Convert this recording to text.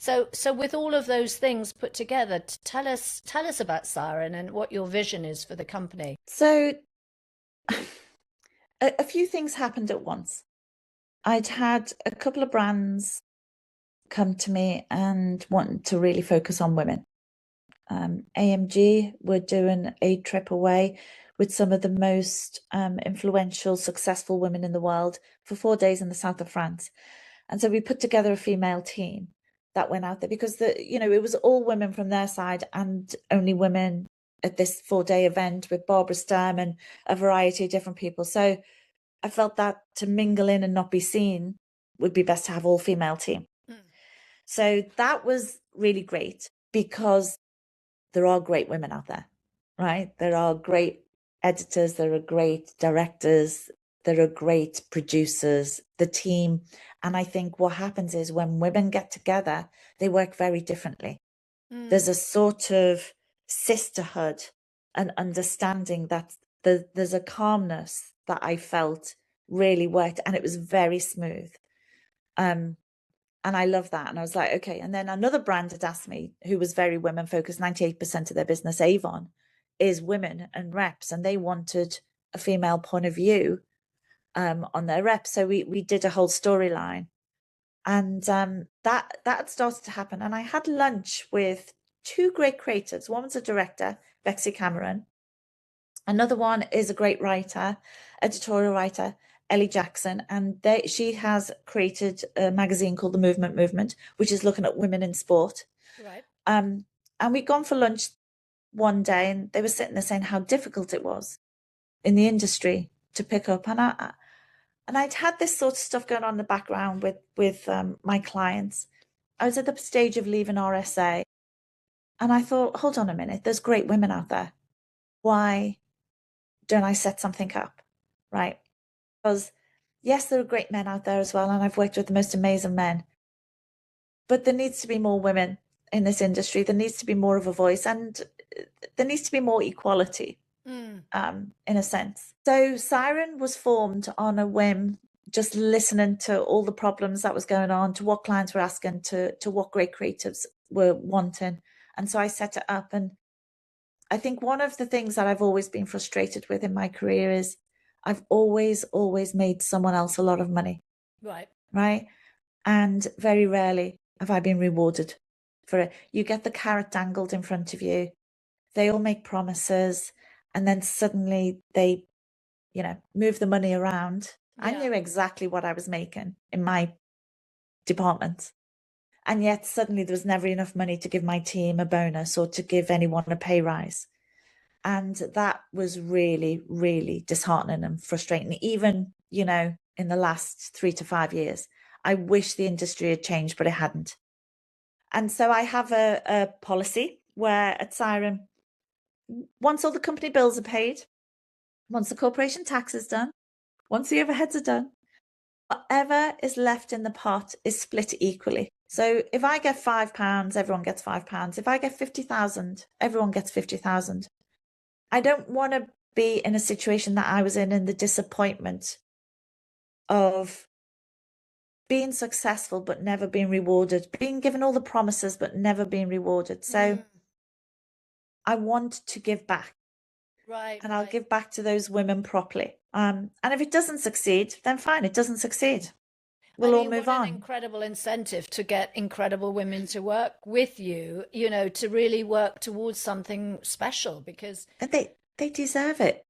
So with all of those things put together, tell us about Siren and what your vision is for the company. So a few things happened at once. I'd had a couple of brands come to me and wanted to really focus on women. AMG were doing a trip away with some of the most influential, successful women in the world for 4 days in the south of France. And so we put together a female team that went out there because it was all women from their side and only women at this 4 day event with Barbara Sturm and a variety of different people. So I felt that to mingle in and not be seen would be best to have all female team. Mm. So that was really great because there are great women out there, right? There are great editors, there are great directors, there are great producers, the team. And I think what happens is when women get together, they work very differently. There's Mm. a sort of sisterhood and understanding that there's a calmness that I felt really worked, and it was very smooth. Um, and I love that. And I was like, okay. And then another brand had asked me, who was very women focused, 98% of their business, Avon, is women and reps. And they wanted a female point of view on their reps. So we did a whole storyline. And that had started to happen. And I had lunch with two great creatives. One was a director, Bexy Cameron. Another one is a great writer, editorial writer, Ellie Jackson, and she has created a magazine called The Movement, which is looking at women in sport. Right. And we'd gone for lunch one day, and they were sitting there saying how difficult it was in the industry to pick up. And I'd had this sort of stuff going on in the background with my clients. I was at the stage of leaving RSA, and I thought, hold on a minute, there's great women out there. Why don't I set something up? Right. Because yes, there are great men out there as well, and I've worked with the most amazing men. But there needs to be more women in this industry. There needs to be more of a voice, and there needs to be more equality, Mm. in a sense. So Siren was formed on a whim, just listening to all the problems that was going on, to what clients were asking, to what great creatives were wanting. And so I set it up. And I think one of the things that I've always been frustrated with in my career is I've always made someone else a lot of money. Right. Right. And very rarely have I been rewarded for it. You get the carrot dangled in front of you. They all make promises, and then suddenly they, move the money around. I Yeah. knew exactly what I was making in my department. And yet suddenly there was never enough money to give my team a bonus or to give anyone a pay rise. And that was really, really disheartening and frustrating, even, in the last 3 to 5 years. I wish the industry had changed, but it hadn't. And so I have a policy where at Siren, once all the company bills are paid, once the corporation tax is done, once the overheads are done, whatever is left in the pot is split equally. So if I get £5, everyone gets £5. If I get 50,000, everyone gets 50,000. I don't want to be in a situation that I was in the disappointment of being successful but never being rewarded, being given all the promises but never being rewarded. So Mm. I want to give back, Right. and I'll Right. give back to those women properly. And if it doesn't succeed, then fine, it doesn't succeed. I We'll all mean, move what an on. incredible incentive to get incredible women to work with you, to really work towards something special because And they deserve it.